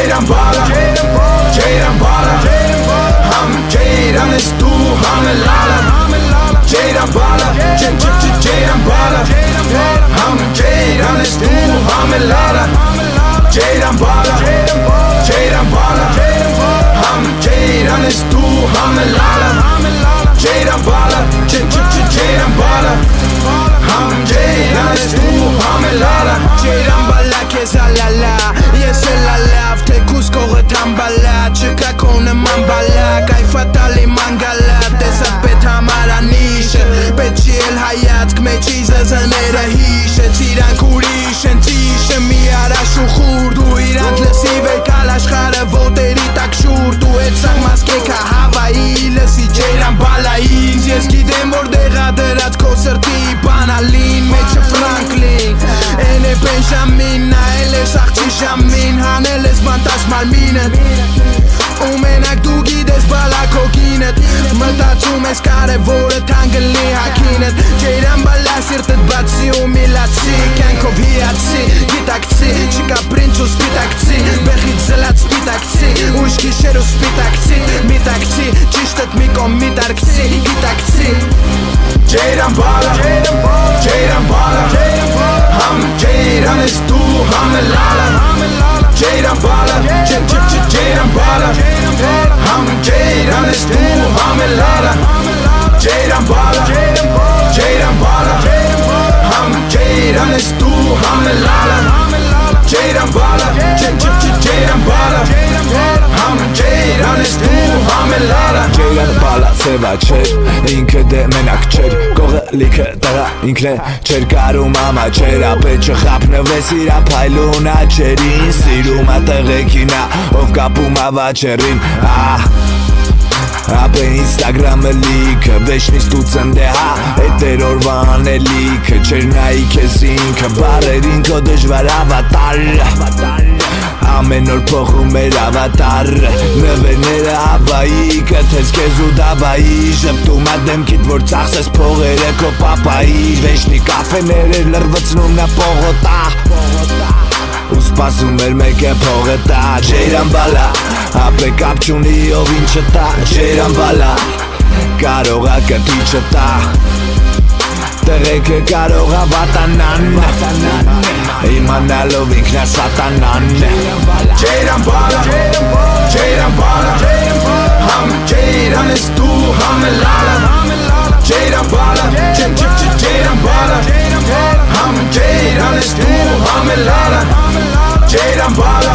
Ceyran Bala, Ceyran Bala, हम Ceyran is tu, हम Lala. Ceyran Bala, Ceyran Bala, हम Ceyran is tu, हम Lala. Ceyran Bala, Ceyran Bala, हम Ceyran is tu, हम Lala. Ceyran Bala, Ceyran Bala, हम Ceyran is tu, हम Lala. Ceyran Bala che salala, yes la love te cusco retambala, chica con mambala, kai fatali mangala, te sapeta maranish, pechil hayat kme Jesus anera hish, tiran kurish, tish mi ara shukhur, du irant lesive kalash khare voteri takshur, tu etsag maske ka Hawaii lesi Ceyran Bala in, yes gidem orde gaderat konserti banalin, meche Franklin, ene Benjamin, na ele sachi jamin, haneles mantas malminen. Umenak du gides bala kokinet, mătațum es care voră tangeli hakinet. Ceyran Bala sirtet batsi umilatsi, kankov hiatsi, gitakci, chica princiu spitakci, behit zelat spitakci, ushki sheru spitakci, mitakci, chishtet mikom mitarkci, gitakci. Ceyran Bala, Ceyran Bala, हम Ceyran is tu, हम Lala. Ceyran Bala, Ceyran Bala, हम Ceyran is tu, हम Lala. Ceyran Bala, Ceyran Bala, हम Ceyran is tu, हम Lala. Ceyran Bala, Ceyran Bala, हम Ceyran is tu, हम Lala. Ceyran Bala seva cer, inke de menak cer, goge like dara inkne cer garum ama cera peche khapne vesira pailuna cerin siruma tegekina of kapuma vacherin Ape Instagram lik, veshni stucen deha Eteror vane lik, černai kesink Barerin ko dëshvar avatar Amen or փոխում մեր ավատար Նվերները Հավայի, կթես կեզ ու դավայի Ժպտում ադեմքիտ, որ ծախսես փողերը քո պապայի Վեշնի կաֆեներ էր լրվծնում նա պողոտա Ու սպասում էր մեկ է փողը տա Ceyran Bala, ապե կապ չունի ով ինչը տա Ceyran Bala, կարող ա կտի չտա Տեղեքը կարող ա վատանան Իմանալով ինքնա սատանան Ceyran Bala, Ceyran Bala, हम Ceyran is tu, हम Lala. Ceyran Bala, Ceyran Bala, हम Ceyran is tu, हम Lala. Ceyran Bala,